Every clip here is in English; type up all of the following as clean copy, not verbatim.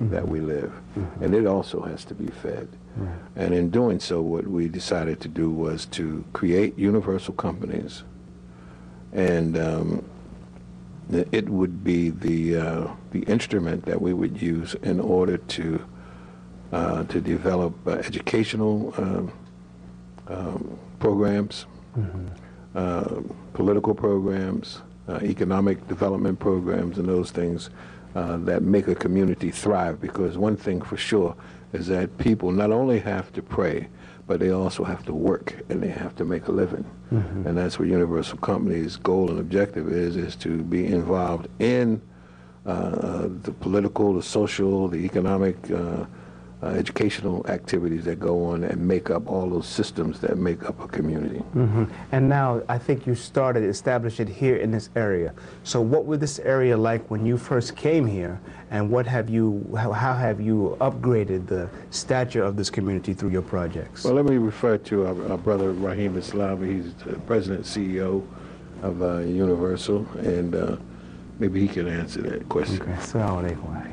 that we live, and it also has to be fed. Right. And in doing so, what we decided to do was to create universal companies, and it would be the instrument that we would use in order to develop educational programs, political programs, economic development programs, and those things that make a community thrive. Because one thing for sure is that people not only have to pray, but they also have to work and they have to make a living. And that's what Universal Company's goal and objective is to be involved in the political, the social, the economic, educational activities that go on and make up all those systems that make up a community. And now I think you established it here in this area. So what was this area like when you first came here, and how have you upgraded the stature of this community through your projects? Well, let me refer to our brother Rahim Islam. He's the president and CEO of Universal, and maybe he can answer that question. Okay. Assalamu alaikum.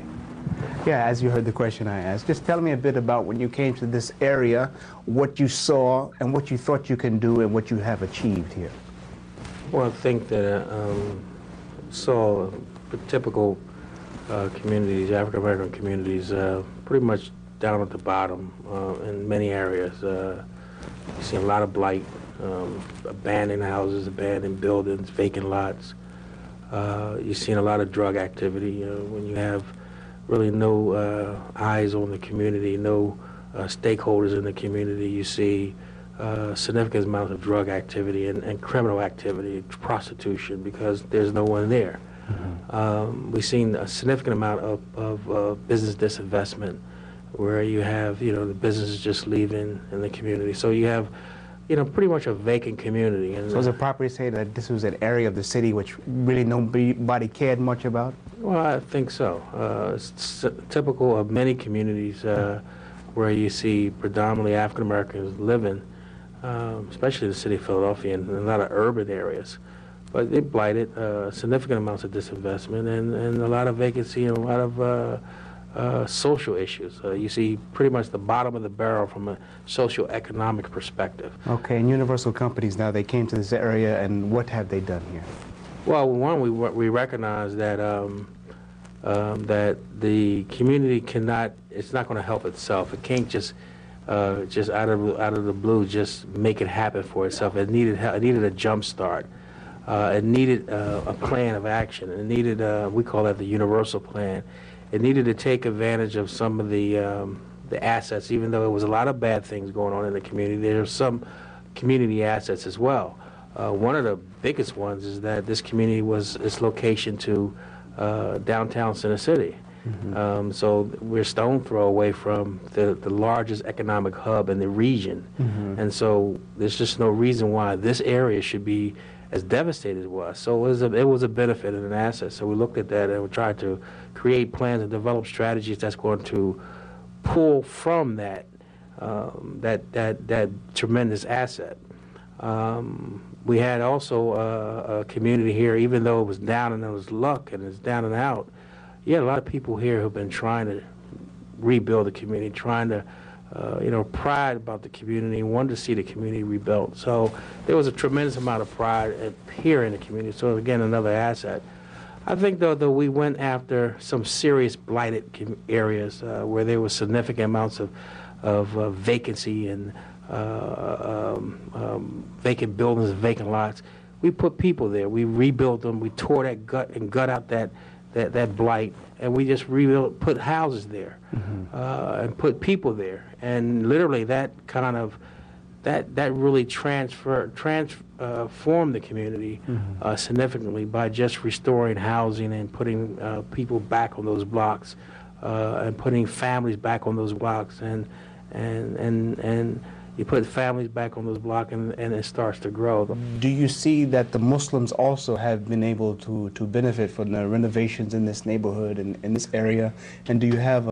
Yeah, as you heard the question I asked, just tell me a bit about when you came to this area, what you saw and what you thought you can do and what you have achieved here. Well, I think that saw the typical communities, African American communities, pretty much down at the bottom in many areas. You see a lot of blight, abandoned houses, abandoned buildings, vacant lots. You've seen a lot of drug activity when you have really no eyes on the community, no stakeholders in the community. You see significant amounts of drug activity and criminal activity, prostitution, because there's no one there. We've seen a significant amount of business disinvestment, where you have, the businesses just leaving in the community. So you have, pretty much a vacant community. And so is it proper to say that this was an area of the city which really nobody cared much about? Well, I think so. It's typical of many communities where you see predominantly African Americans living, especially in the city of Philadelphia and in a lot of urban areas. But they blighted significant amounts of disinvestment and a lot of vacancy and a lot of social issues. You see pretty much the bottom of the barrel from a socio-economic perspective. Okay, and Universal Companies now, they came to this area, and what have they done here? Well, one, we recognize that that the community it's not going to help itself. It can't just out of the blue just make it happen for itself. It needed a jump start. It needed a plan of action. It needed we call that the universal plan. It needed to take advantage of some of the assets, even though there was a lot of bad things going on in the community. There are some community assets as well. One of the biggest ones is that this community was its location to downtown Center City. So we're stone throw away from the largest economic hub in the region. And so there's just no reason why this area should be as devastated as it was. So it was a benefit and an asset. So we looked at that and we tried to create plans and develop strategies that's going to pull from that that tremendous asset. We had also a community here, even though it was down and it was luck and it's down and out. You had a lot of people here who've been trying to rebuild the community, trying to, pride about the community, wanted to see the community rebuilt. So there was a tremendous amount of pride here in the community. So again, another asset. I think though we went after some serious blighted areas where there was significant amounts of vacancy and vacant buildings and vacant lots. We put people there. We rebuilt them. We tore that gut out that blight, and we just put houses there and put people there. And literally that really transformed the community significantly by just restoring housing and putting people back on those blocks and putting families back on those blocks, and you put families back on those blocks and it starts to grow. Do you see that the Muslims also have been able to benefit from the renovations in this neighborhood and in this area? And do you have